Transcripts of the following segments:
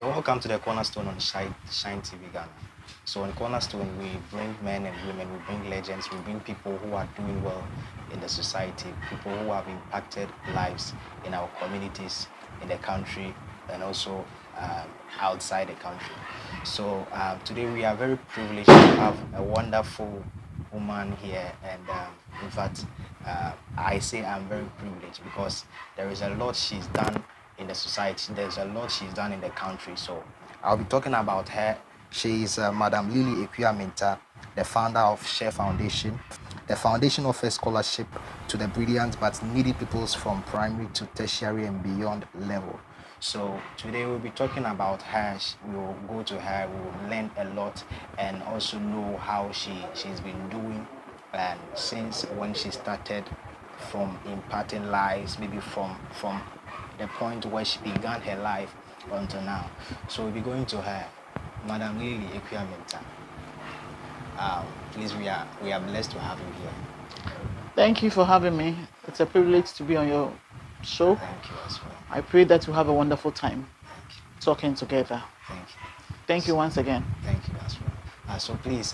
Welcome to the Cornerstone on Shine TV Ghana. So on Cornerstone, we bring men and women, we bring legends, we bring people who are doing well in the society, people who have impacted lives in our communities, in the country, and also outside the country. So today we are very privileged to have a wonderful woman here, and in fact, I say I'm very privileged because there is a lot she's done in the society. There's a lot she's done in the country. So I'll be talking about her. She is Madam Lilian Mintah, the founder of Share Foundation. The foundation offers scholarship to the brilliant but needy peoples from primary to tertiary and beyond level. So today we'll be talking about her. We will go to her. We will learn a lot and also know how she's been doing, and since when she started, from imparting lives, maybe from the point where she began her life until now. So we'll be going to her, Madam Lily Equia Mintah. Please, we are blessed to have you here. Thank you for having me. It's a privilege to be on your show. Thank you as well. I pray that we have a wonderful time Thank you. talking together. Thank you. Thank you once again. Thank you as well. So please,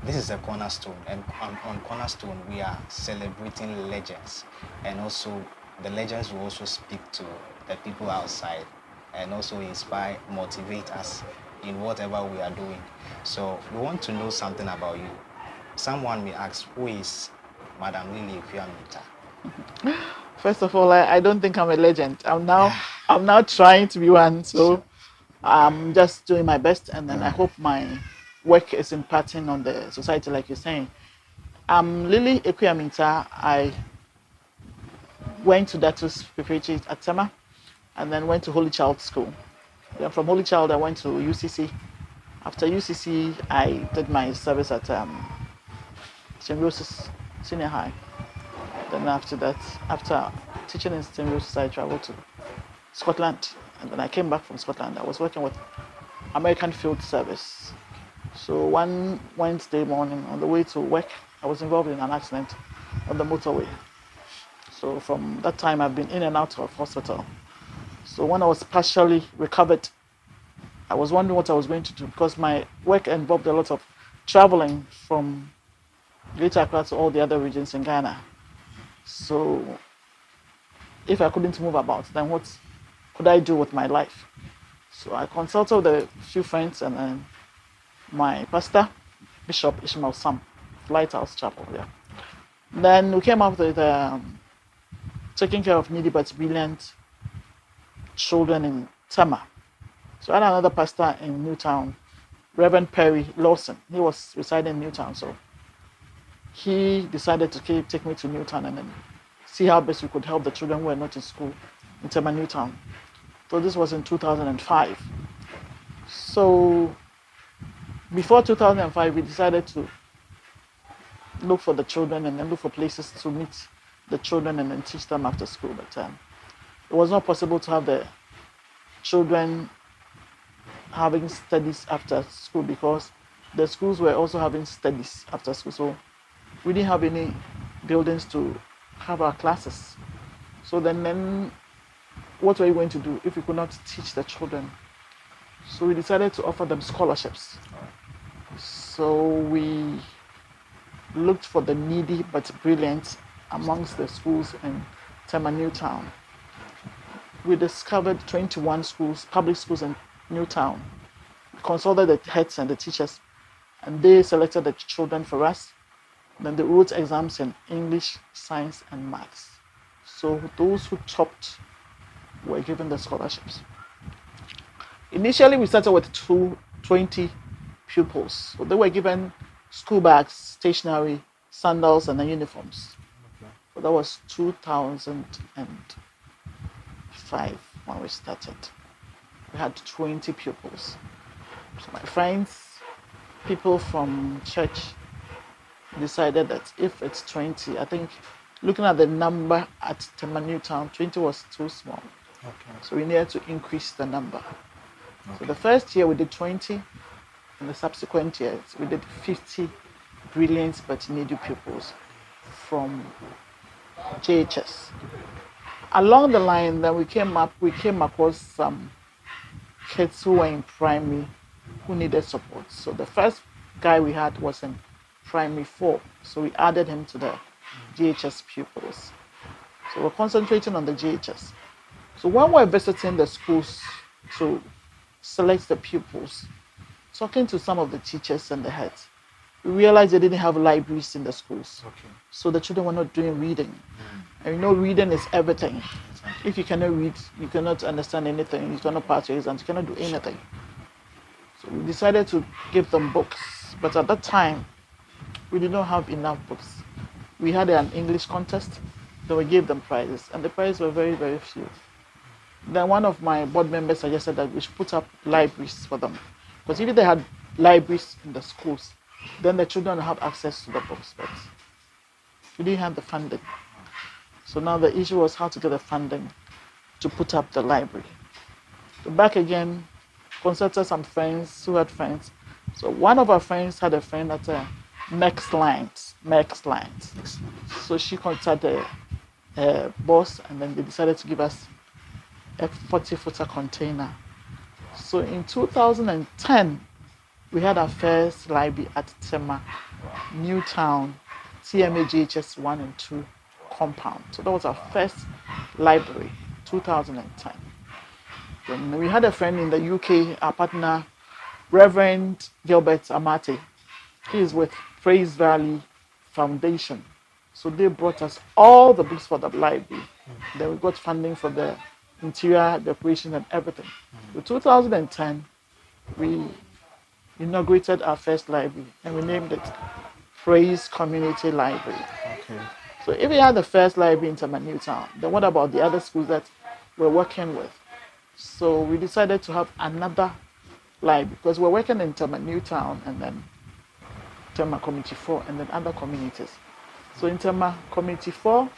this is a Cornerstone, and on Cornerstone we are celebrating legends, and also the legends will also speak to the people outside, and also inspire, motivate us in whatever we are doing. So we want to know something about you. Someone may ask, who is Madam Lily Mintah? First of all, I don't think I'm a legend. I'm now trying to be one. So I'm just doing my best, and then I hope my work is impacting on the society, like you're saying. I'm Lily Mintah. I went to Datus Preparatory at Tema, and then went to Holy Child School. Then from Holy Child, I went to UCC. After UCC, I did my service at St. Rose's Senior High. Then after that, after teaching in St. Rose's, I traveled to Scotland. And then I came back from Scotland. I was working with American Field Service. So one Wednesday morning on the way to work, I was involved in an accident on the motorway. So from that time, I've been in and out of hospital. So when I was partially recovered, I was wondering what I was going to do because my work involved a lot of traveling from Greater Accra to all the other regions in Ghana. So if I couldn't move about, then what could I do with my life? So I consulted with a few friends and then my pastor, Bishop Ishmael Sam, Lighthouse Chapel. Yeah. Then we came up with taking care of needy but brilliant children in Tema. So I had another pastor in Newtown, Reverend Perry Lawson. He was residing in Newtown, so he decided to take me to Newtown and then see how best we could help the children who were not in school in Tema Newtown. So this was in 2005. So before 2005, we decided to look for the children and then look for places to meet the children and then teach them after school. But it was not possible to have the children having studies after school because the schools were also having studies after school. So we didn't have any buildings to have our classes. So then what were we going to do if we could not teach the children? So we decided to offer them scholarships. So we looked for the needy but brilliant amongst the schools in Tema Newtown. We discovered 21 schools, public schools in Newtown. We consulted the heads and the teachers, and they selected the children for us. Then they wrote exams in English, science, and maths. So those who topped were given the scholarships. Initially, we started with 20 pupils. So they were given school bags, stationery, sandals, and the uniforms. Okay. So that was 2005 when we started. We had 20 pupils. So my friends, people from church, decided that if it's 20, I think looking at the number at Tema Newtown, 20 was too small. Okay. So we needed to increase the number. Okay. So the first year we did 20, and the subsequent years we did 50 brilliant but needy pupils from JHS. Along the line, then we came across some kids who were in primary who needed support. So the first guy we had was in primary 4. So we added him to the GHS pupils. So we're concentrating on the GHS. So when we're visiting the schools to select the pupils, talking to some of the teachers and the heads, we realized they didn't have libraries in the schools. Okay. So the children were not doing reading. And you know, reading is everything. Exactly. If you cannot read, you cannot understand anything, you cannot pass your exams, you cannot do anything. So we decided to give them books. But at that time, we did not have enough books. We had an English contest, then we gave them prizes, and the prizes were very, very few. Then one of my board members suggested that we should put up libraries for them. Because if they had libraries in the schools, then the children would have access to the books, but we didn't have the funding. So now the issue was how to get the funding to put up the library. So back again, consulted some friends who had friends. So one of our friends had a friend at Max Lines. So she contacted her boss, and then they decided to give us a 40-footer container. So in 2010, we had our first library at Tema, Newtown, TMAGHS 1 and 2 compound. So that was our first library, 2010. Then we had a friend in the UK, our partner, Reverend Gilbert Amate. He is with Praise Valley Foundation. So they brought us all the books for the library. Then we got funding for the interior decoration and everything. In 2010, we inaugurated our first library and we named it Praise Community Library. Okay. So if we had the first library in Tema Newtown, then what about the other schools that we're working with? So we decided to have another library because we're working in Tema Newtown and then Tema Community 4 and then other communities. So in Tema Community 4,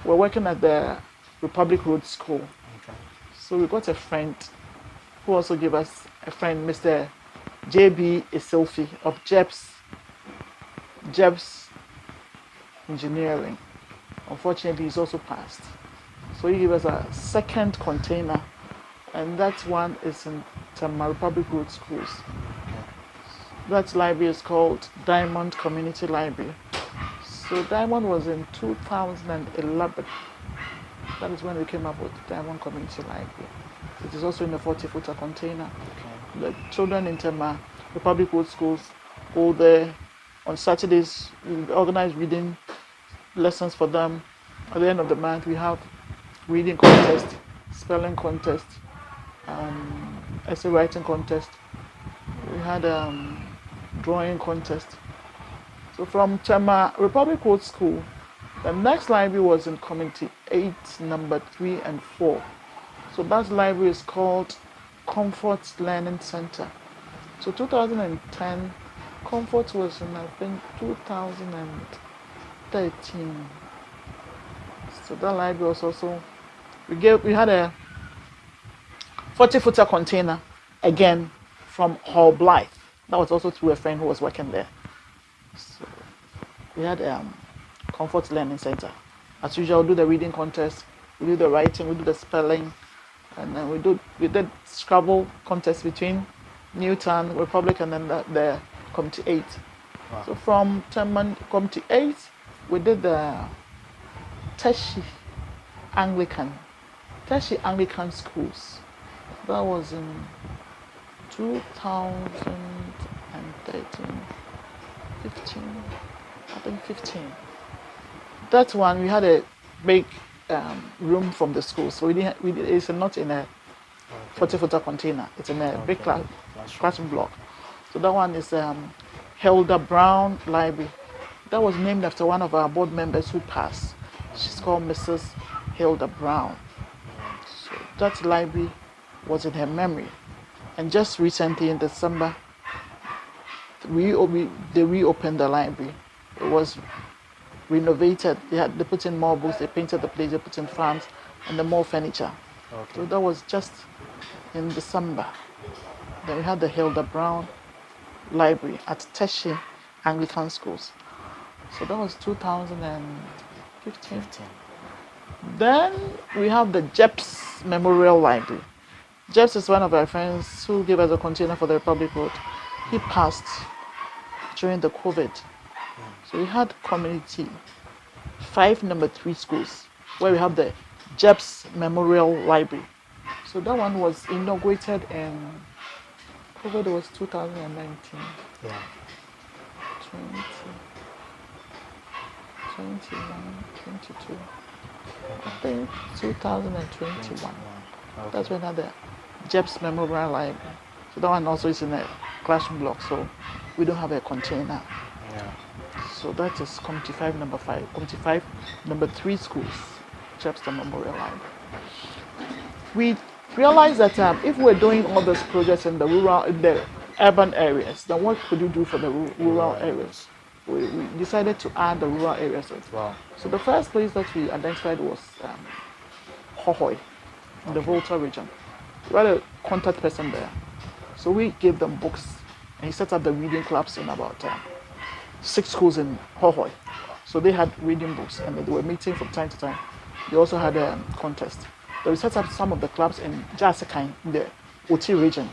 we're working at the Republic Road School. Okay. So we got a friend who also gave us a friend, Mr. JB Isilfi of Jebs Engineering. Unfortunately, he's also passed. So he gave us a second container, and that one is in Tema Republic Road Schools. That library is called Diamond Community Library. So Diamond was in 2011. That is when we came up with Diamond Community Library. It is also in a 40-footer container. Okay. The children in Tema Republic Road Schools go there. On Saturdays, we organize reading lessons for them. At the end of the month, we have reading contest, spelling contest, essay writing contest. We had drawing contest. So from Tema Republic Road School, the next library was in Community 8, number 3 and 4. So that library is called Comfort Learning Center. So 2010, Comfort was in, I think, 2013. So that library was also, we had a 40-footer container, again, from Hall Blythe. That was also through a friend who was working there. So we had Comfort Learning Center. As usual, we do the reading contest, we do the writing, we do the spelling, and then we did Scrabble contest between Newtown, Republic, and then the Community 8. Wow. So from Community 8, we did the Tertiary Anglican schools. That was in 2013, 15, I think 15. That one, we had a big room from the school, so it's not in a 40-footer container. It's in a big classroom block. So that one is Hilda Brown Library. That was named after one of our board members who passed. She's called Mrs. Hilda Brown. So that library was in her memory. And just recently in December, they reopened the library. It was renovated. They put in more books, they painted the place, they put in fans, and then more furniture. Okay. So that was just in December. Then we had the Hilda Brown Library at Tertiary Anglican Schools. So that was 2015. Then we have the Jeps Memorial Library. Jeps is one of our friends who gave us a container for the Republic Road. He passed during the COVID. So we had community, 5 number 3 schools, where we have the Jeps Memorial Library. So that one was inaugurated in COVID was 2019. Yeah. 20, 21, 22. I think 2021. Okay. That's when I had the Jeps Memorial Library. So that one also is in a classroom block, so we don't have a container. Yeah. So that is Community 5 number 5, Community 5 number 3 schools, Jeps Memorial Library. We realized that if we're doing all those projects in the urban areas, then what could you do for the rural areas? We decided to add the rural areas. Wow. So the first place that we identified was Hohoi, in the Volta region. We had a contact person there. So we gave them books, and he set up the reading clubs in about 6 schools in Hohoi. So they had reading books, and they were meeting from time to time. They also had a contest. They set up some of the clubs in Jasikan, in the Oti region.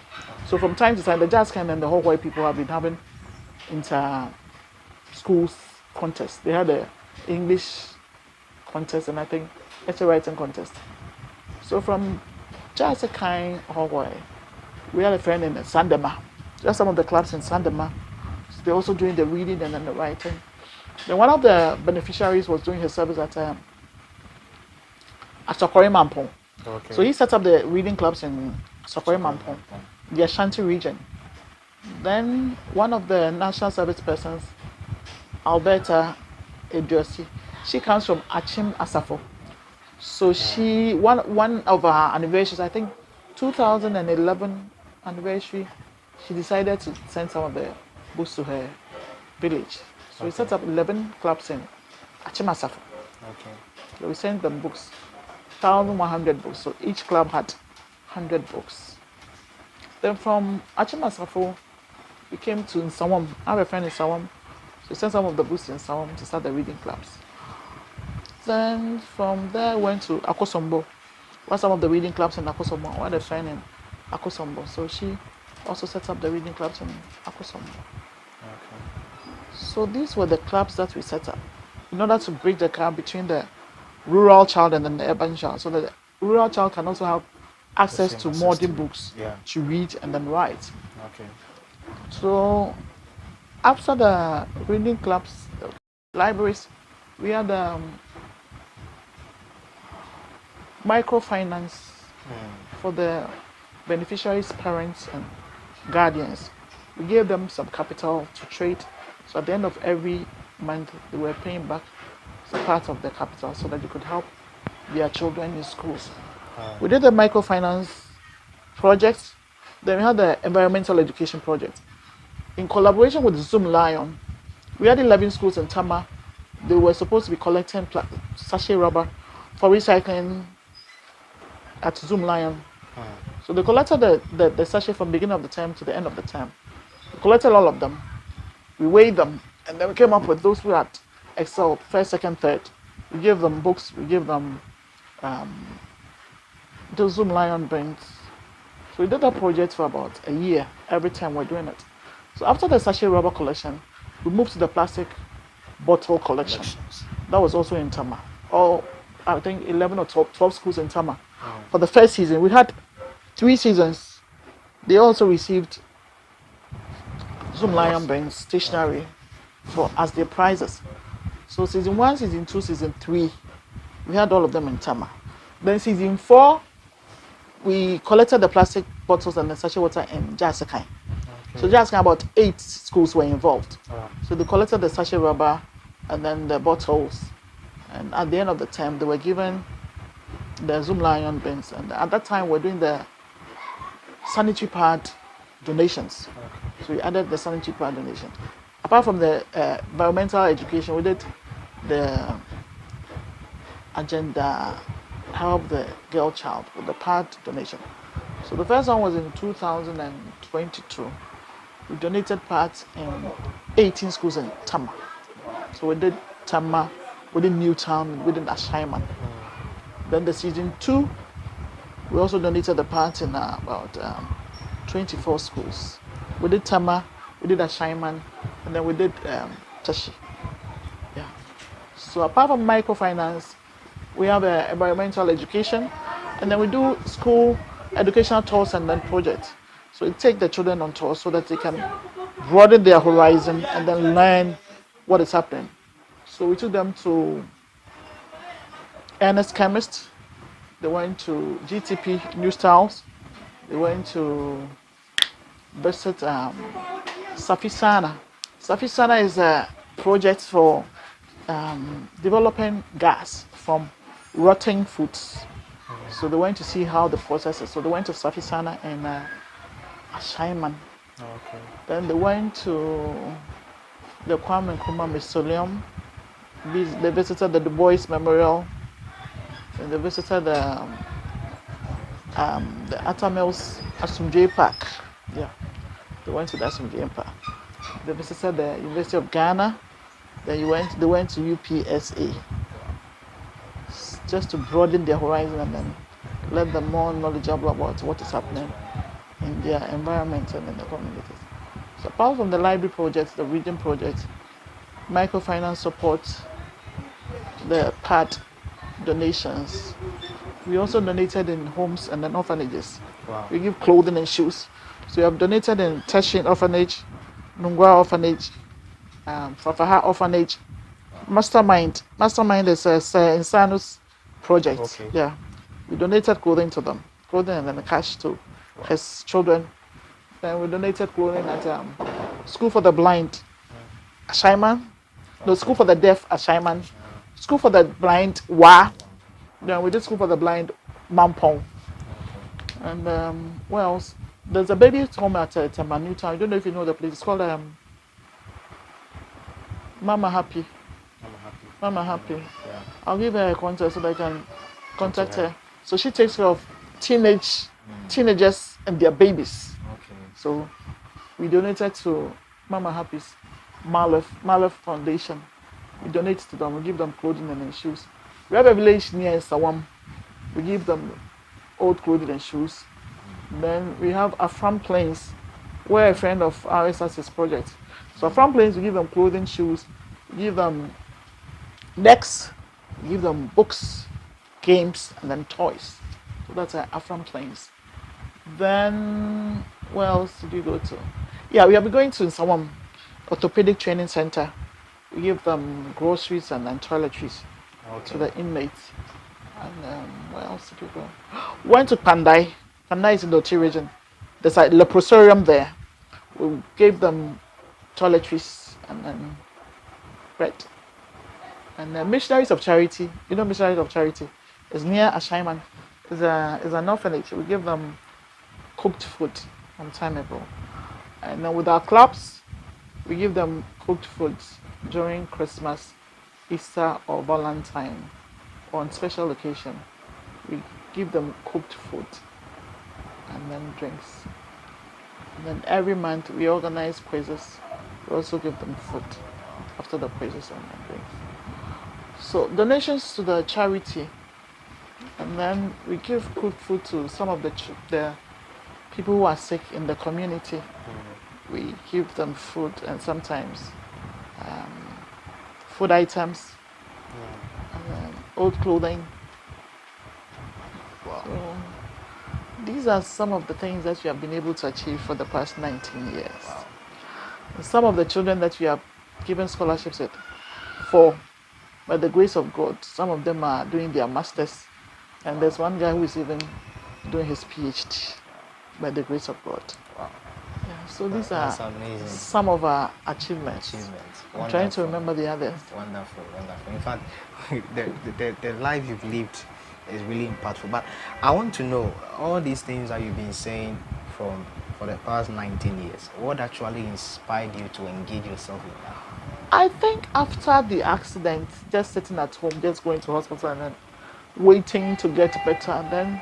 So from time to time, the Jasikan and the Hohoi people have been having inter-schools contests. They had a English contest and I think essay writing contest. So from Jasikan, Hohoi, we had a friend in Sandema. Just some of the clubs in Sandema. So they're also doing the reading and then the writing. Then one of the beneficiaries was doing his service at Sokori Mampong. Okay. So he set up the reading clubs in Sokori Mampong, the Ashanti region. Then one of the national service persons, Alberta Edjosi, she comes from Achim Asafo. So she one of her anniversaries, I think 2011 anniversary, she decided to send some of the books to her village. So we set up 11 clubs in Achim Asafo. Okay. So we sent them books. 1,100 books. So each club had 100 books. Then from Achimasafo, we came to Nsawam. I have a friend in Nsawam. So we sent some of the books in Nsawam to start the reading clubs. Then from there, we went to Akosombo. What some of the reading clubs in Akosombo. I had a friend in Akosombo. So she also set up the reading clubs in Akosombo. Okay. So these were the clubs that we set up in order to bridge the gap between the rural child and then the urban child, so that the rural child can also have access to modern books to read and then write. Okay. So after the reading clubs, the libraries, we had microfinance for the beneficiaries' parents and guardians. We gave them some capital to trade. So at the end of every month, they were paying back part of the capital so that they could help their children in schools. We did the microfinance project. Then we had the environmental education project. In collaboration with Zoom Lion, we had 11 schools in Tama. They were supposed to be collecting sachet rubber for recycling at Zoom Lion. So they collected the sachet from beginning of the term to the end of the term. We collected all of them. We weighed them, and then we came up with those who had excelled first, second, third. We gave them books. We gave them the Zoom Lion bins. So we did that project for about a year. Every time we're doing it. So after the sachet rubber collection, we moved to the plastic bottle collection. That was also in Tama. I think 11 or 12 schools in Tama. For the first season, we had 3 seasons. They also received Zoom Lion bins, stationery, as their prizes. So season 1, season 2, season 3, we had all of them in Tama. Then season 4, we collected the plastic bottles and the sachet water in Jasikai. Okay. So Jasikai, about 8 schools were involved. So they collected the sachet rubber and then the bottles. And at the end of the term, they were given the Zoom Lion bins. And at that time, we're doing the sanitary pad donations. So we added the sanitary pad donation. Apart from the environmental education, we did the agenda help the girl child with the pad donation. So the first one was in 2022. We donated pads in 18 schools in Tama. So we did Tama, we did Newtown, we did Ashaiman. Then the season 2, We also donated the part in about 24 schools. We did Tama, we did Ashaiman, and then we did Tashi. Yeah. So apart from microfinance, we have environmental education, and then we do school educational tours and then projects. So we take the children on tours so that they can broaden their horizon and then learn what is happening. So we took them to Ernest Chemist. They went to GTP New Styles. They went to visit Safisana. Safisana is a project for developing gas from rotting foods. So they went to see how the process is. So they went to Safisana and Ashaiman. Okay. Then they went to the Kwame Nkrumah Mausoleum. They visited the Du Bois Memorial. And they visited the Atta Mills Asumdwe Park. Yeah, they went to the Asumdwe Park. They visited the University of Ghana. Then they went to UPSA just to broaden their horizon and then let them more knowledgeable about what is happening in their environment and in the communities. So apart from the library projects, the reading project, microfinance support, the part donations, we also donated in homes and then orphanages. Wow. We give clothing and shoes. So we have donated in Teshin Orphanage, Nungwa Orphanage, Fafaha Orphanage, Mastermind. Mastermind is a Insanus project. Okay. Yeah. We donated clothing to them, clothing and then cash to his children. Then we donated clothing at School for the Blind, Ashaiman. No, School for the Deaf, Ashaiman. School for the Blind, Wa. Then we did School for the Blind, Mampong. And what else? There's a baby home at Newtown. I don't know if you know the place. It's called Mama Happy. I'm happy. Mama Happy. Yeah. I'll give her a contact so that I can contact her. So she takes care of teenagers and their babies. Okay. So we donated to Mama Happy's Malef Foundation. We donate to them. We give them clothing and shoes. We have a village near Sawam. We give them old clothing and shoes. Then we have Afram Plains, where a friend of ours has his project. So Afram Plains, we give them clothing, shoes, we give them decks, we give them books, games, and then toys. So that's Afram Plains. Then where else did we go to? Yeah, we have been going to Sawam Orthopedic Training Center. We give them groceries and then toiletries to the inmates. And where else did we go? Went to Pandai. Pandai is in the Oti region. There's a leprosarium there. We gave them toiletries and then bread. And Missionaries of Charity, you know Missionaries of Charity, is near Ashaiman. Is an orphanage. We give them cooked food some time ago. And then with our clubs, we give them cooked foods during Christmas, Easter, or Valentine, or on special occasion. We give them cooked food and then drinks. And then every month we organize quizzes. We also give them food after the quizzes and then drinks. So donations to the charity, and then we give cooked food to some of the people who are sick in the community. We give them food and sometimes food items and then old clothing. Wow. So these are some of the things that we have been able to achieve for the past 19 years. Wow. And some of the children that we have given scholarships for, by the grace of God, some of them are doing their masters, and there's one guy who is even doing his PhD by the grace of God. Wow. Yeah, so these are amazing. some of our achievements. I'm trying to remember the others. Wonderful, wonderful. In fact, the life you've lived is really impactful. But I want to know all these things that you've been saying for the past 19 years. What actually inspired you to engage yourself in that? I think after the accident, just sitting at home, just going to hospital and then waiting to get better, and then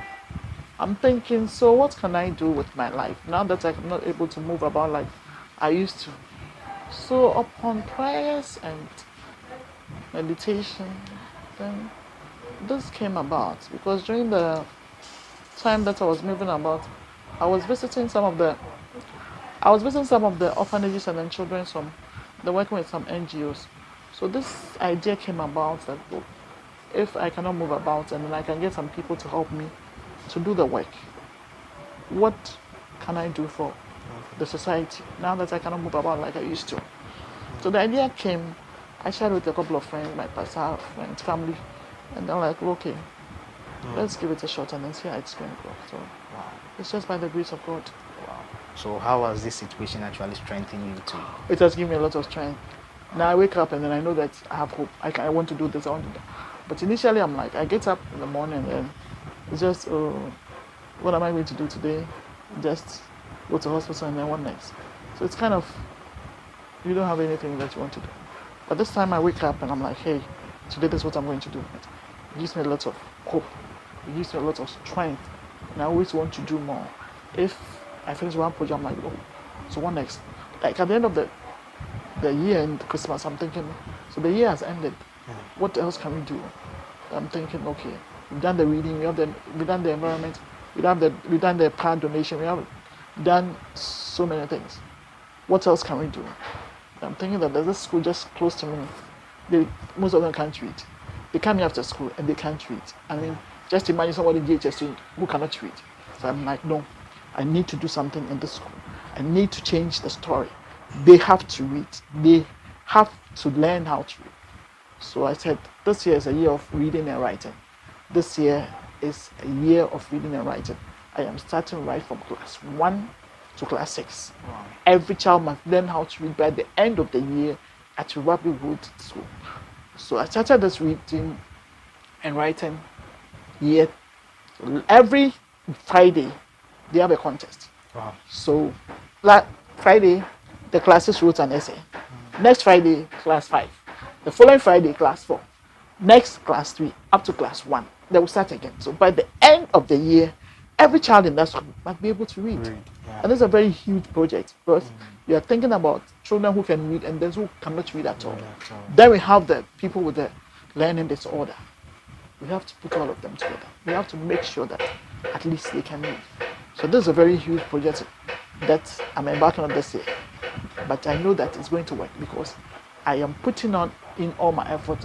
I'm thinking, so what can I do with my life now that I'm not able to move about like I used to? So upon prayers and meditation, then this came about, because during the time that I was moving about, I was visiting some of the orphanages and then children's home. They're working with some NGOs. So this idea came about that look, if I cannot move about and then I can get some people to help me to do the work, what can I do for the society now that I cannot move about like I used to? So the idea came, I shared with a couple of friends, my pastor friends, family, and they're like, okay, let's give it a shot and then see how it's going to go. So Wow. it's just by the grace of God. Wow. So how has this situation actually strengthened you to? It has given me a lot of strength. Now I wake up and then I know that I have hope. I want to do this, I want to do that. But initially I'm like, I get up in the morning and then it's just, what am I going to do today? Just go to hospital and then what next? So it's kind of, you don't have anything that you want to do. But this time I wake up and I'm like, hey, today this is what I'm going to do. It gives me a lot of hope. It gives me a lot of strength. And I always want to do more. If I finish one project, I'm like, oh, so what next? Like at the end of the year and Christmas, I'm thinking, so the year has ended. What else can we do? I'm thinking, okay, we've done the reading, we've done the environment, we've done the plant donation, we have done so many things. What else can we do? I'm thinking that there's a school just close to me. Most of them can't read. They come here after school and they can't read. I mean, just imagine somebody in GHS who cannot read. So I'm like, no, I need to do something in this school. I need to change the story. They have to read. They have to learn how to read. So I said, this year is a year of reading and writing. This year is a year of reading and writing. I am starting right from class 1 to class 6. Wow. Every child must learn how to read by the end of the year at Rapid Wood School. So I started this reading and writing year. Every Friday, they have a contest. Wow. So last Friday, the classes wrote an essay. Next Friday, class 5. The following Friday, class 4. Next, class 3, up to class 1. They will start again. So by the end of the year, every child in that school must be able to read. Yeah. And it's a very huge project because you are thinking about children who can read and those who cannot read at all. Then we have the people with the learning disorder. We have to put all of them together. We have to make sure that at least they can read. So this is a very huge project that I'm embarking on this year. But I know that it's going to work because I am putting in all my effort,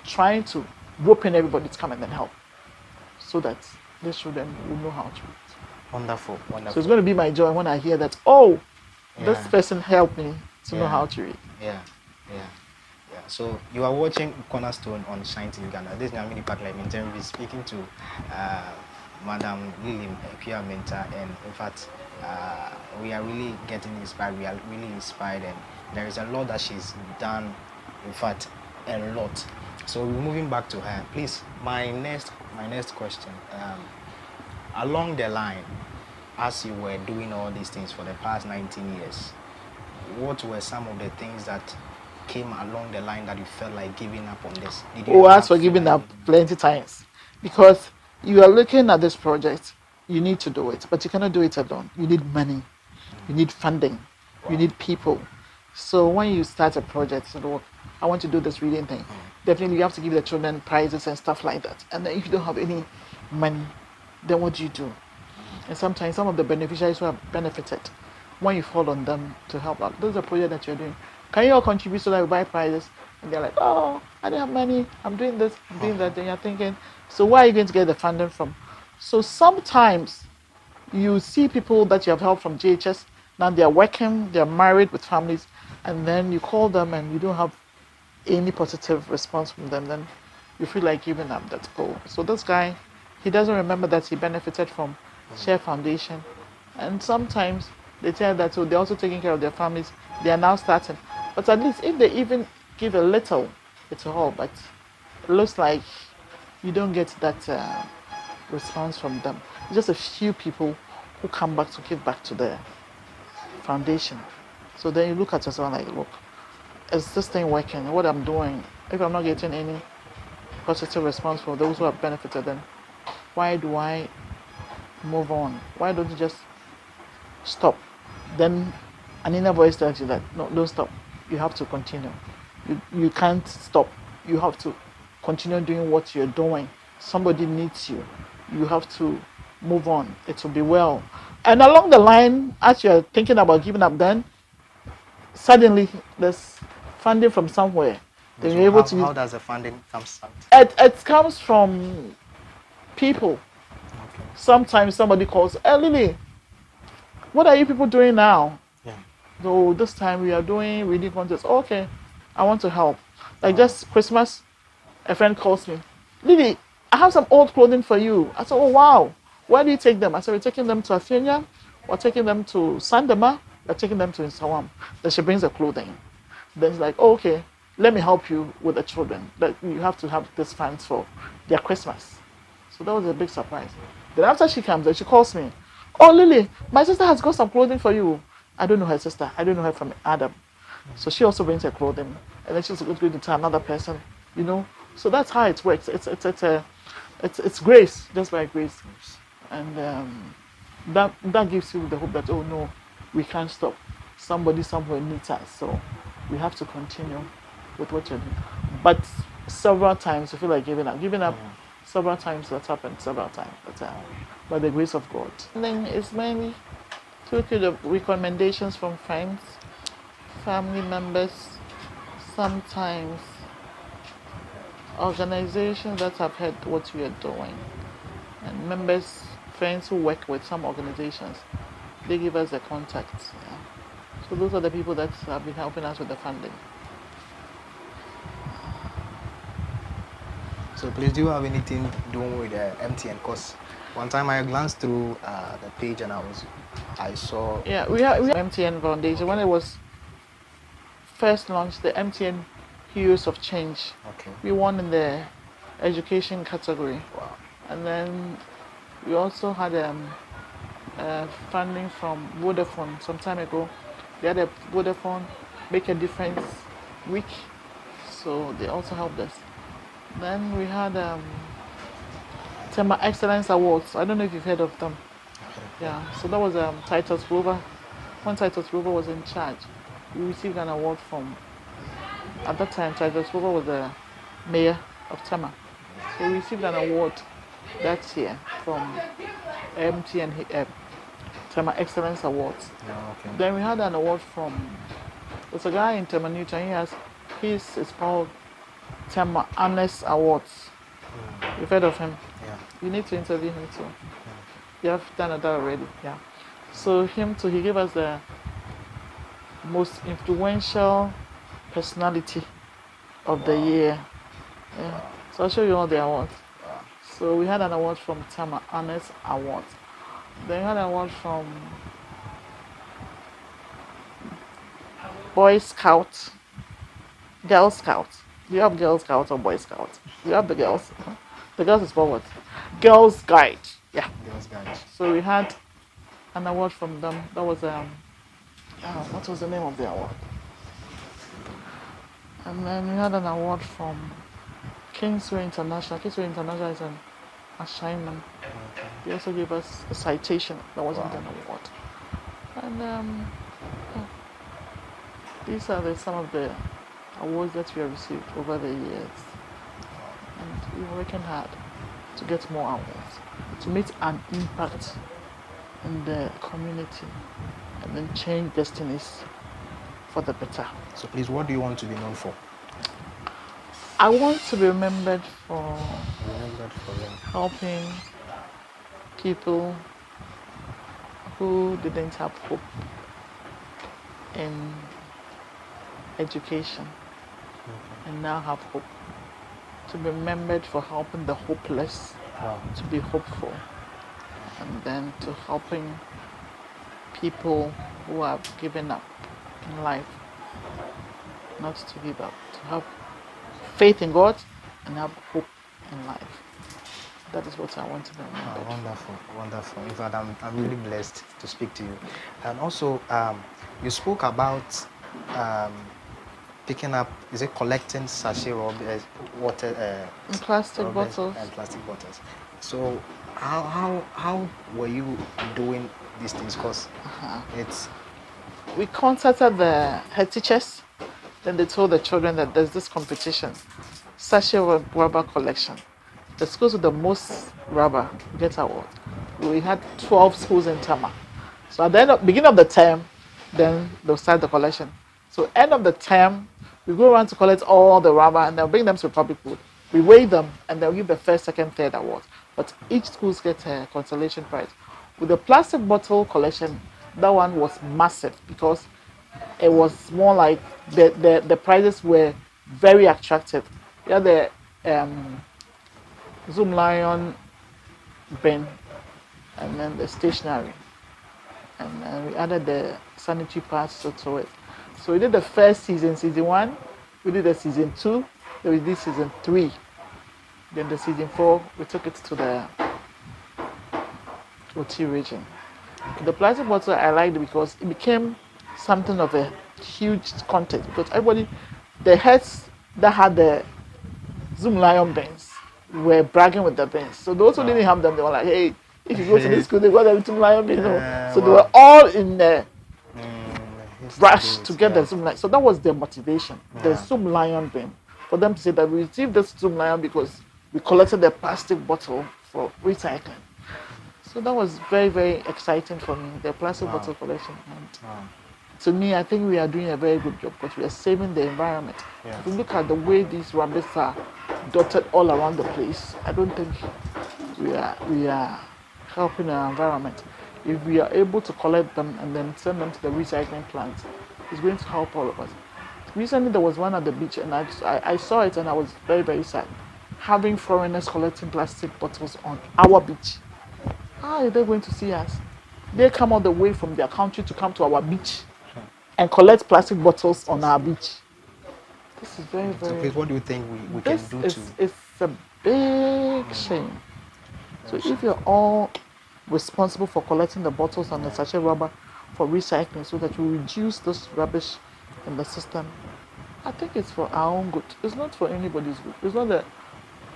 trying to rope in everybody to come and then help so that these children will know how to read. Wonderful, wonderful. So it's going to be my joy when I hear that, oh, this Yeah. person helped me to know how to read. Yeah. So you are watching Cornerstone on Shine TV Ghana. This is Nyamenipa Clement. We're speaking to Madam Lilian Mintah, and in fact, we are really getting inspired. We are really inspired, and there is a lot that she's done. In fact, a lot. So we're moving back to her. Please, my next question. Along the line, as you were doing all these things for the past 19 years, what were some of the things that came along the line that you felt like giving up on this? As for giving up plenty times, because you are looking at this project, you need to do it, but you cannot do it alone. You need money, you need funding, you need people. So when you start a project, I want to do this reading thing. Definitely you have to give the children prizes and stuff like that. And then if you don't have any money, then what do you do? And sometimes some of the beneficiaries who have benefited, when you fall on them to help out, this is a project that you're doing. Can you all contribute so that we buy prizes? And they're like, oh, I don't have money. I'm doing this, I'm doing that. Then you're thinking, so where are you going to get the funding from? So sometimes you see people that you have helped from GHS. Now they're working, they're married with families, and then you call them and you don't have any positive response from them. Then you feel like giving up that goal. So this guy, he doesn't remember that he benefited from Share Foundation. And sometimes they tell that so they're also taking care of their families. They are now starting. But at least if they even give a little, it's all. But it looks like you don't get that response from them. It's just a few people who come back to give back to the foundation. So then you look at yourself like, look, is this thing working? What I'm doing, if I'm not getting any positive response for those who have benefited, then why do I move on? Why don't you just stop? Then an inner voice tells you that, no, don't stop. You have to continue. You can't stop. You have to continue doing what you're doing. Somebody needs you. You have to move on. It will be well. And along the line, as you're thinking about giving up, then suddenly there's funding from somewhere. Then So you're able to how does the funding come from? it comes from people. Okay. Sometimes somebody calls, hey Lily, what are you people doing now? Yeah. So this time we are doing reading contest. Okay, I want to help. Like just Christmas, a friend calls me, Lily, I have some old clothing for you. I said, oh wow, where do you take them? I said, we're taking them to Afianya, we're taking them to Sandema, we're taking them to Insawam. Then she brings the clothing. Then it's like, oh, okay, let me help you with the children. That you have to have this funds for their Christmas. So that was a big surprise. Then after she comes, then she calls me, oh Lily, my sister has got some clothing for you. I don't know her sister. I don't know her from Adam. So she also brings her clothing, and then she's going to tell another person, you know. So that's how it works. It's grace, just by grace, and that gives you the hope that, oh no, we can't stop. Somebody somewhere needs us, so we have to continue with what you're doing. But several times you feel like giving up. Giving up several times, that's happened several times. But by the grace of God. And then it's mainly through the recommendations from friends, family members, sometimes organizations that have heard what we are doing, and members, friends who work with some organizations, they give us the contacts. Yeah. So those are the people that have been helping us with the funding. So please, do you have anything doing with MTN? Because one time I glanced through the page and I saw. Yeah, we have MTN Foundation. When it was first launched, the MTN Heroes of Change, Okay. we won in the education category. Wow. And then we also had funding from Vodafone some time ago. They had a Vodafone Make a Difference week, so they also helped us. Then we had Tema Excellence Awards. I don't know if you've heard of them. Yeah, so that was Titus Grover. When Titus Grover was in charge, we received an award from, at that time, Titus Grover was the mayor of Tema. So we received an award that year from MTN Tema Excellence Awards. Yeah, okay. Then we had an award from, there's a guy in Nyamenipa, his is called Tema Honest Awards. You've heard of him? Yeah. You need to interview him too. You have done that already, yeah. So him too, he gave us the most influential personality of the year. Yeah. So I'll show you all the awards. So we had an award from Tema Honest Awards. Then we had an award from Boy Scout, Girl Scout. Do you have Girl Scouts or Boy Scouts? Do you have the girls? The girls is forward. Girls Guide. Yeah. Girls Guide. So we had an award from them. That was what was the name of the award? And then we had an award from Kingsway International. Kingsway International is an assignment. Okay. They also gave us a citation. That wasn't an award. And these are some of the awards that we have received over the years. And we're working hard to get more awards, to make an impact in the community, and then change destinies for the better. So please, what do you want to be known for? I want to be remembered for helping people who didn't have hope in education and now have hope. To be remembered for helping the hopeless to be hopeful, and then to helping people who have given up in life not to give up, to have faith in God and have hope in life. That is what I want to be remembered. Oh, wonderful, wonderful. In fact, I'm really blessed to speak to you. And also, you spoke about picking up, is it collecting sachet water, plastic bottles and plastic bottles. So, how were you doing these things? Because we contacted the head teachers. Then they told the children that there's this competition, sachet rubber collection. The schools with the most rubber get award. We had 12 schools in Tama. So at the beginning of the term, then they'll start the collection. So end of the term, we go around to collect all the rubber and they'll bring them to public food. We weigh them and they'll give the first, second, third awards. But each school gets a consolation prize. With the plastic bottle collection, that one was massive because it was more like the prizes were very attractive. We had the Zoom Lion bin and then the stationery. And then we added the sanitary parts to it. So we did the first season 1, we did the season 2, then we did season 3. Then the season 4, we took it to the OT region. The plastic bottle I liked it because it became something of a huge content because everybody, the heads that had the Zoom Lion bins were bragging with the bins. So those who didn't have them, they were like, hey, if you go to this school, they got them Zoom Lion bins. So they were all in the rush to get the Zoom Lion. So that was their motivation, the Zoom Lion bin, for them to say that we received this Zoom Lion because we collected the plastic bottle for recycling. So that was very, very exciting for me, the plastic bottle collection. And to me, I think we are doing a very good job because we are saving the environment. If you look at the way these rabbits are dotted all around the place, I don't think we are helping our environment. If we are able to collect them and then send them to the recycling plant, it's going to help all of us. Recently, there was one at the beach, and I saw it, and I was very, very sad. Having foreigners collecting plastic bottles on our beach. How are they going to see us? They come all the way from their country to come to our beach and collect plastic bottles on our beach. This is very, very... So please, what do you think we can do to... It's a big shame. So if you're all responsible for collecting the bottles and the sachet rubber for recycling so that we reduce this rubbish in the system, I think it's for our own good. It's not for anybody's good. It's not the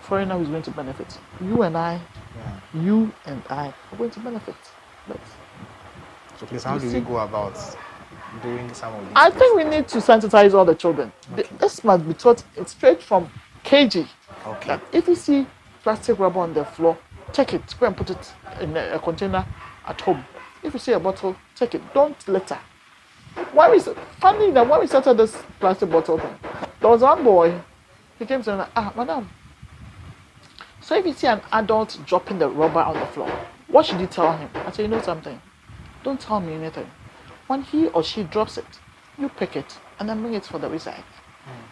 foreigner who's going to benefit. You and I are going to benefit. But so please, how do we go about doing some of these I think we need to sensitize all the children. Okay. This must be taught straight from KG. Okay. That if you see plastic rubber on the floor, take it, go and put it in a container at home. If you see a bottle, take it. Don't litter. Funny that when we started this plastic bottle thing, there was one boy, he came to me like, madam, so if you see an adult dropping the rubber on the floor, what should you tell him? I said, you know something? Don't tell me anything. When he or she drops it, you pick it and then bring it for the recycle.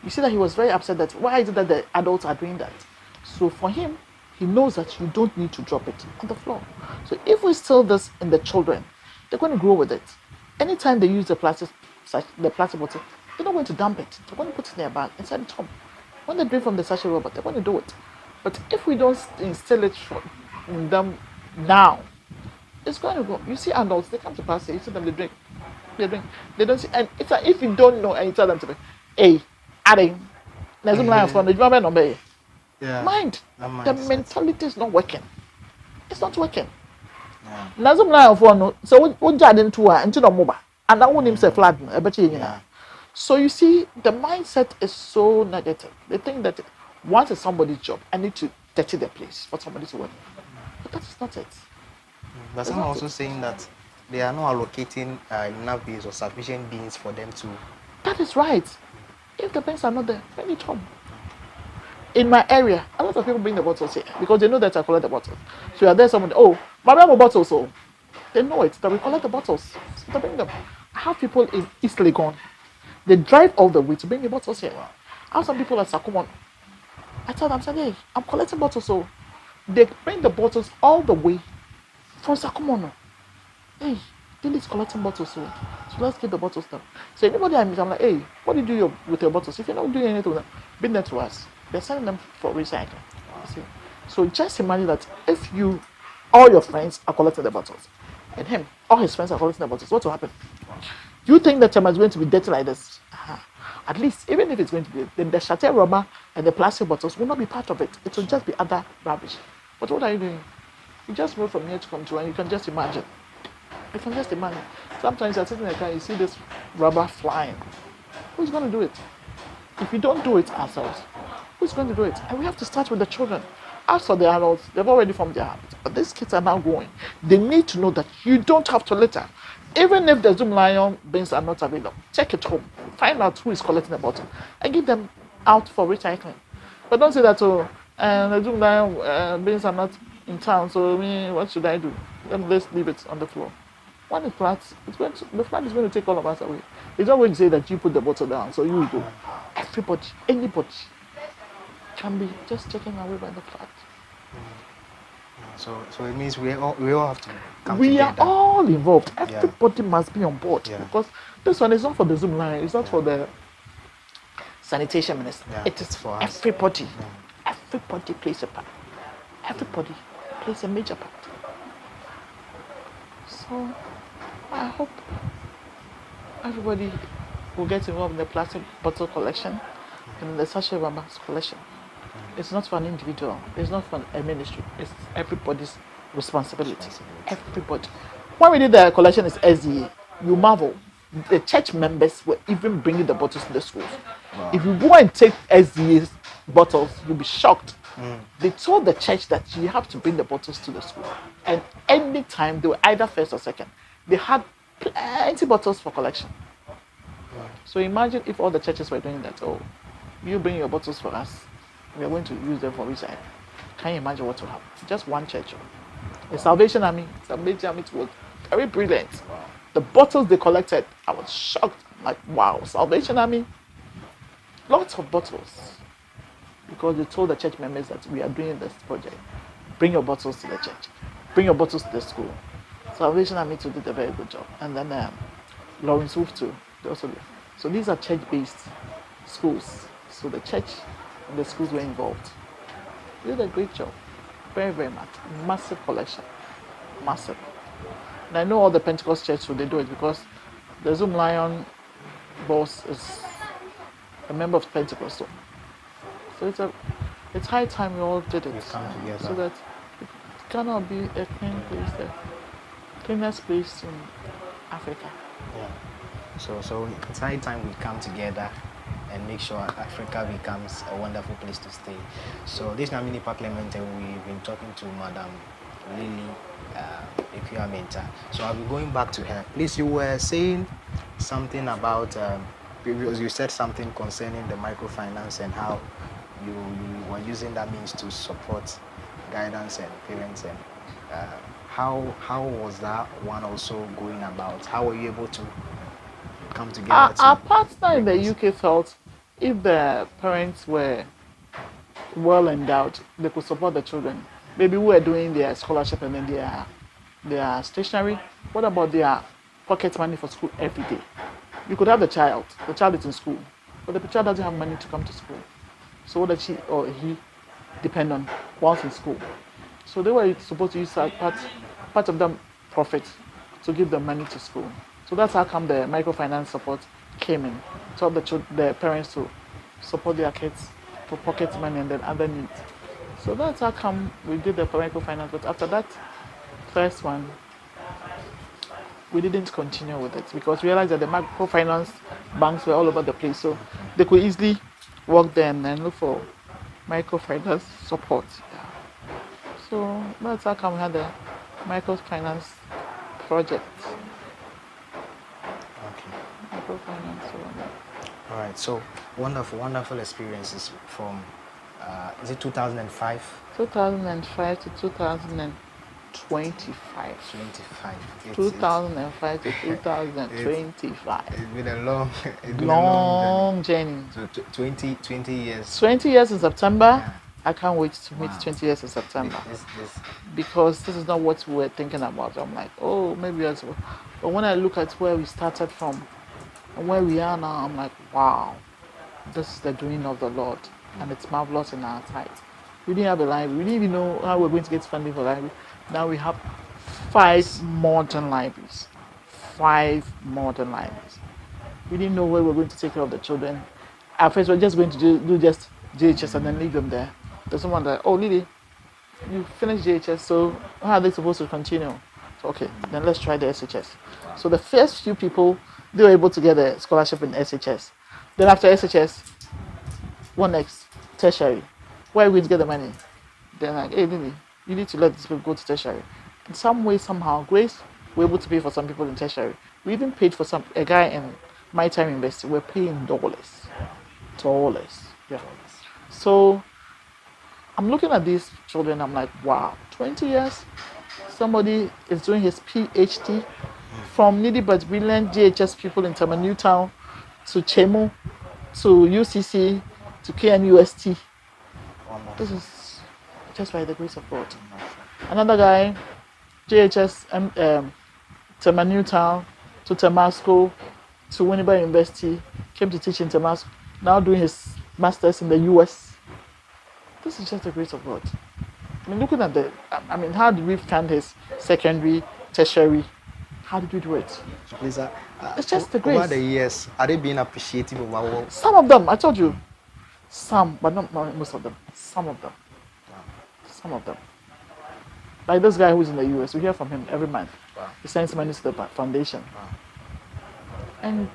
You see that he was very upset that why is it that the adults are doing that? So for him, he knows that you don't need to drop it on the floor. So if we instill this in the children, they're going to grow with it. Anytime they use the plastic bottle, they're not going to dump it. They're going to put it in their bag inside the tub. When they drink from the sachet rubber, they're going to do it. But if we don't instill it in them now, it's going to go. You see adults, they come to pass, you see them, they drink. They don't see, and it's like if you don't know and you tell them to be, hey, adding, there's a line from the drummer number. Mind, the mentality is not working. It's not working. There's a line of one, so what did into her into the mobile, and that one himself flat, so you see, the mindset is so negative. They think that once it's somebody's job, I need to dirty the place for somebody to work. But that is not it. But some are also saying that they are not allocating enough beans or sufficient beans for them to... That is right. If the beans are not there, bring it home. In my area, a lot of people bring the bottles here because they know that I collect the bottles. So you are there, someone, but I have a bottle, so they know it, that we collect the bottles. So they bring them. I have people in East Legon. They drive all the way to bring the bottles here. I have some people at Sakumon. I tell them, hey, I'm collecting bottles, so they bring the bottles all the way from Sakumon. Hey, Dilly's collecting bottles, so let's get the bottles down. So anybody I meet, I'm like, hey, what do you do with your bottles? If you're not doing anything with them, bring them to us. They're sending them for recycling. See? So just imagine that if all your friends are collecting the bottles, and him, all his friends are collecting the bottles, what will happen? You think that is going to be dirty like this? At least, even if it's going to be, then the sachet rubber and the plastic bottles will not be part of it. It will just be other rubbish. But what are you doing? You just move from here to come to, and you can just imagine. You can just imagine. Sometimes you're sitting in a car, you see this rubber flying. Who's going to do it? If we don't do it ourselves, who's going to do it? And we have to start with the children. As for the adults, they've already formed their habits. But these kids are now going. They need to know that you don't have to litter. Even if the Zoom Lion bins are not available, take it home. Find out who is collecting the bottle and give them out for recycling. But don't say that, the Zoom Lion bins are not in town, so what should I do? Then let's leave it on the floor. When the flat, the flat is going to take all of us away. It's not going to say that you put the bottle down, so you go. Everybody, anybody can be just taken away by the flat. So it means we all have to come we together. are all involved. Everybody must be on board because this one is not for the Zoom line. It's not for the sanitation minister. It is for everybody. Everybody plays a part. Everybody plays a major part. So I hope everybody will get involved in the plastic bottle collection and the sachet rubber collection. It's not for an individual. It's not for a ministry. It's everybody's responsibility. Everybody. When we did the collection as SDA, you marvel. The church members were even bringing the bottles to the schools. Wow. If you go and take SDA's bottles, you'll be shocked. They told the church that you have to bring the bottles to the school. And any time, they were either first or second. They had plenty bottles for collection. Wow. So imagine if all the churches were doing that. Oh, you bring your bottles for us. We are going to use them for recycling. Can you imagine what will happen? Just one church. The Salvation Army was very brilliant. Wow. The bottles they collected, I was shocked. Like, wow, Salvation Army, lots of bottles. Because they told the church members that we are doing this project. Bring your bottles to the church. Bring your bottles to the school. Salvation Army too did a very good job. And then Lawrence Wolf too. They also did. So these are church-based schools. So the church and the schools were involved. They did a great job. Very, very much. Massive collection. Massive. And I know all the Pentecost churches, so they do it because the Zoom Lion boss is a member of Pentecost. So it's high time we all did it. So that it cannot be a clean place there. Cleanest place in Africa. Yeah. So it's high time we come together and make sure Africa becomes a wonderful place to stay. So this Nyamenipa Clement, we've been talking to Madam Lilian Mintah. So I'll be going back to her. Please, you were saying something about, you said something concerning the microfinance and how you were using that means to support guidance and parents. And how was that one also going about? How were you able to come together? Our partner in the UK felt if the parents were well endowed, they could support the children. Maybe we were doing their scholarship and then their stationery. What about their pocket money for school every day? You could have the child is in school, but the child doesn't have money to come to school. So what does she or he depend on whilst in school? So they were supposed to use part of the profit to give them money to school. So that's how come the microfinance support came in to help the parents to support their kids for pocket money and then other needs. So that's how come we did the microfinance. But after that first one, we didn't continue with it because we realized that the microfinance banks were all over the place. So they could easily walk there and look for microfinance support. Yeah. So that's how come we had the microfinance project. All right, so wonderful experiences from, is it 2005? 2005 to 2025. 2005 to 2025. It's been a long journey. So 20 years. 20 years in September. Yeah. I can't wait to meet 20 years in September. Because this is not what we were thinking about. I'm like, oh, maybe that's what. But when I look at where we started from and where we are now, I'm like, wow, this is the doing of the Lord. And it's marvelous in our sight. We didn't have a library. We didn't even know how we're going to get funding for library. Now we have 5 modern libraries. 5 modern libraries. We didn't know where we're going to take care of the children. At first, we're just going to do just JHS and then leave them there. There's someone that, oh, Lily, you finished JHS, so how are they supposed to continue? So, okay, then let's try the SHS. So the first few people, they were able to get a scholarship in SHS. Then after SHS, what next? Tertiary. Where are we going to get the money? They're like, hey, Lily, you need to let these people go to tertiary. In some way, somehow, Grace, we're able to pay for some people in tertiary. We even paid for a guy in Maritime University. We're paying dollars. Dollars. Yeah. So I'm looking at these children, I'm like, wow, 20 years? Somebody is doing his PhD from needy but brilliant GHS people in Tama Newtown to Chemo to UCC to KNUST. This is just by the grace of God. Another guy, JHS Tema Newtown to Temasco to Winneba University, came to teach in Temasco, now doing his master's in the US. This is just the grace of God. I mean, looking at how did we fund his secondary, tertiary? How did we do it? Lisa, it's just the grace. Over the years, are they being appreciative of our work? Some of them, I told you. Some, but not most of them. Some of them. Some of them. Like this guy who's in the US, we hear from him every month. Wow. He sends money to the foundation. Wow. And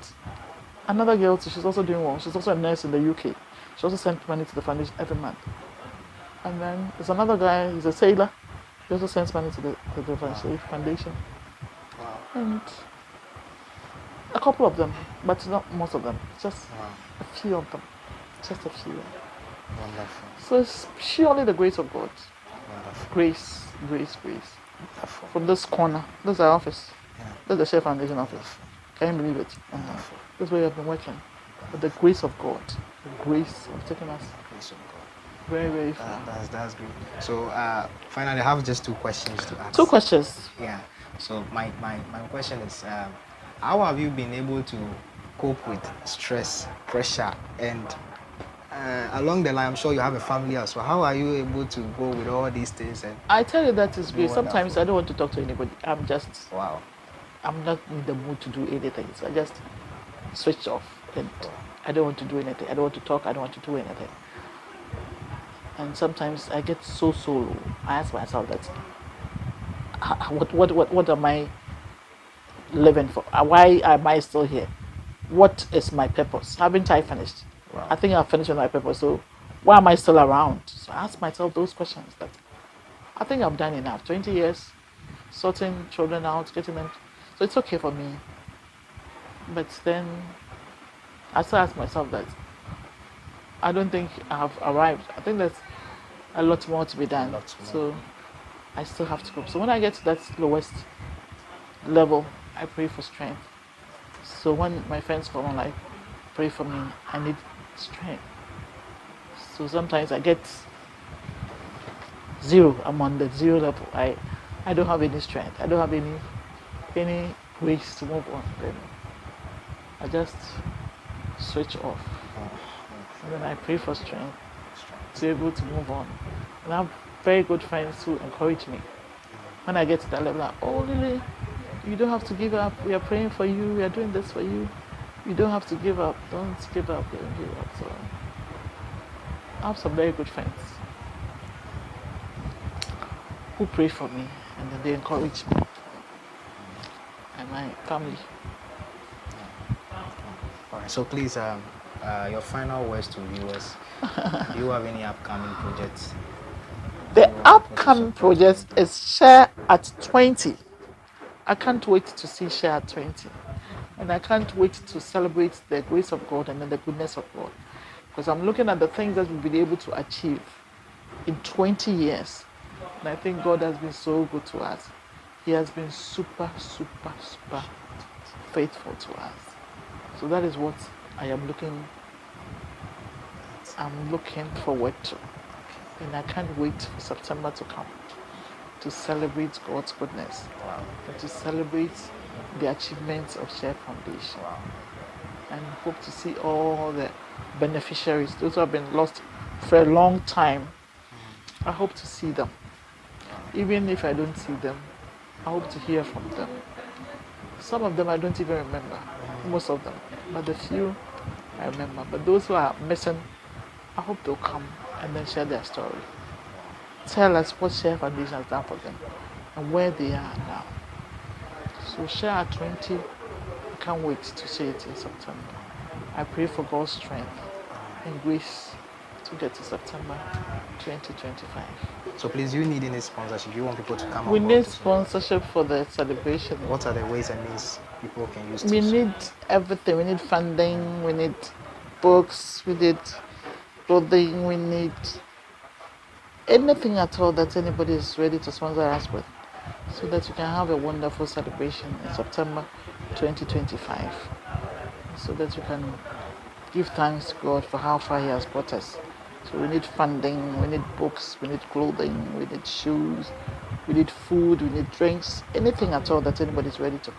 another girl, she's also doing well. She's also a nurse in the UK. She also sends money to the foundation every month. And then there's another guy, he's a sailor. He also sends money to the foundation. Wow. And a couple of them, but not most of them. Just a few of them. Just a few. Wonderful. So it's purely the grace of God. Wonderful. Grace. Wonderful. From this corner, this is our office. Yeah. This is the Share Foundation office. Wonderful. Can you believe it? Wonderful. This is where I've been working. But the grace of God, the grace of taking us. Grace of God. Very, very far. That's great. So finally, I have just 2 questions to ask. 2 questions. Yeah. So my question is, how have you been able to cope with stress, pressure, and along the line, I'm sure you have a family as well. How are you able to go with all these things? And I tell you that is great. Sometimes I don't want to talk to anybody. I'm not in the mood to do anything. So I just switch off. And I don't want to do anything. I don't want to talk. I don't want to do anything. And sometimes I get so low. I ask myself that, what am I living for? Why am I still here? What is my purpose? Haven't I finished? Wow. I think I've finished with my purpose. So why am I still around? So I ask myself those questions. That I think I've done enough. 20 years, sorting children out, getting them. So it's okay for me. But then I still ask myself that I don't think I have arrived. I think there's a lot more to be done. So I still have to cope. So when I get to that lowest level, I pray for strength. So when my friends call on, like, pray for me, I need strength. So sometimes I get 0. I'm on the 0 level. I don't have any strength. I don't have any ways to move on. Then I just switch off. And then I pray for strength to be able to move on. And I have very good friends who encourage me. When I get to that level, like, oh, Lily, you don't have to give up. We are praying for you. We are doing this for you. You don't have to give up. Don't give up. Don't give up. So I have some very good friends who pray for me, and then they encourage me and my family. All right. So please, your final words to viewers. Do you have any upcoming projects? The upcoming project is Share at 20. I can't wait to see Share at 20. And I can't wait to celebrate the grace of God and the goodness of God. Because I'm looking at the things that we've been able to achieve in 20 years. And I think God has been so good to us. He has been super faithful to us. So that is what I'm looking forward to. And I can't wait for September to come to celebrate God's goodness. Wow. And to celebrate the achievements of Share Foundation. Wow. And hope to see all the beneficiaries, those who have been lost for a long time. I hope to see them. Even if I don't see them, I hope to hear from them. Some of them I don't even remember, most of them. But the few I remember. But those who are missing, I hope they'll come and then share their story. Tell us what Share Foundation has done for them and where they are now. So Share at 20, I can't wait to see it in September. I pray for God's strength and grace to get to September 2025. So please, do you need any sponsorship? You want people to come We on board need to sponsorship for the celebration. What are the ways and means people can use We to need everything. We need funding, we need books, we need clothing, we need anything at all that anybody is ready to sponsor us with, so that we can have a wonderful celebration in September 2025, so that we can give thanks to God for how far He has brought us. So we need funding, we need books, we need clothing, we need shoes, we need food, we need drinks, anything at all that anybody is ready to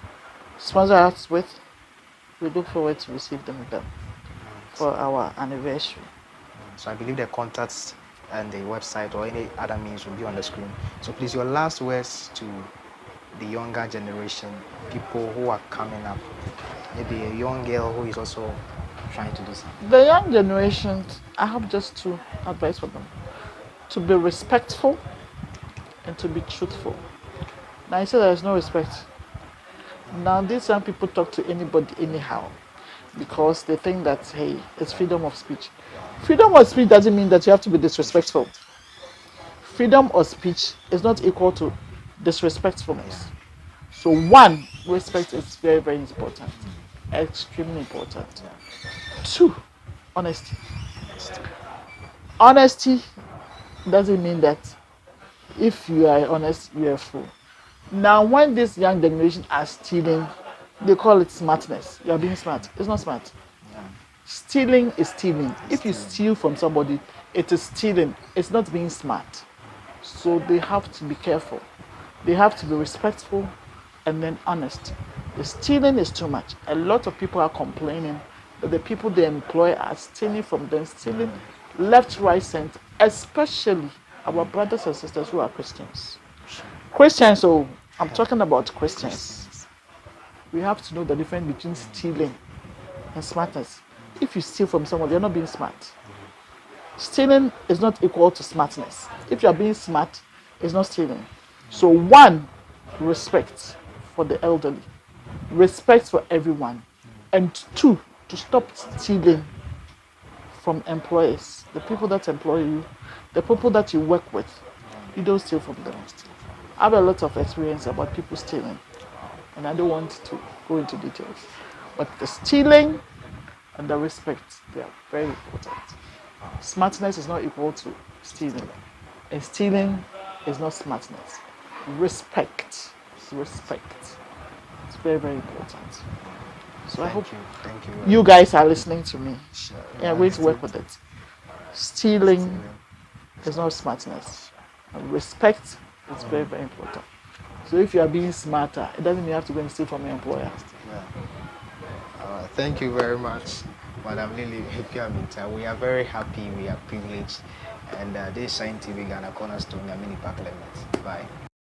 sponsor us with. We look forward to receive them for our anniversary. So I believe the contacts and the website or any other means will be on the screen. So please, your last words to the younger generation, people who are coming up, maybe a young girl who is also trying to do something. The young generation, I have just two advice for them: to be respectful and to be truthful. Now, I say there is no respect. Now, these young people talk to anybody anyhow because they think that, hey, it's freedom of speech. Freedom of speech doesn't mean that you have to be disrespectful. Freedom of speech is not equal to disrespectfulness. So, one, respect is very, very important, extremely important. Two, honesty. Honesty doesn't mean that if you are honest, you are a fool. Now, when this young generation are stealing, they call it smartness. You are being smart. It's not smart. Stealing is stealing. If you steal from somebody, it is stealing. It's not being smart. So they have to be careful. They have to be respectful and then honest. The stealing is too much. A lot of people are complaining that the people they employ are stealing from them, stealing left, right, center, especially our brothers and sisters who are Christians. Christians, so I'm talking about Christians. We have to know the difference between stealing and smartness. If you steal from someone, you're not being smart. Stealing is not equal to smartness. If you're being smart, it's not stealing. So one, respect for the elderly, respect for everyone. And two, to stop stealing from employers, the people that employ you, the people that you work with. You don't steal from them. I have a lot of experience about people stealing, and I don't want to go into details. But the stealing and the respect, they are very important. Smartness is not equal to stealing, and stealing is not smartness. Respect. It's very, very important. So I hope Thank you guys are listening to me. Sure. And I'm going to work with it. Stealing is not smartness. And respect is very, very important. So if you are being smarter, it doesn't mean you have to go and steal from your employer. Thank you very much, Madam Lilian Mintah. We are very happy, we are privileged. And this is Shine TV Ghana Cornerstone, Nyamenipa Clement. Bye.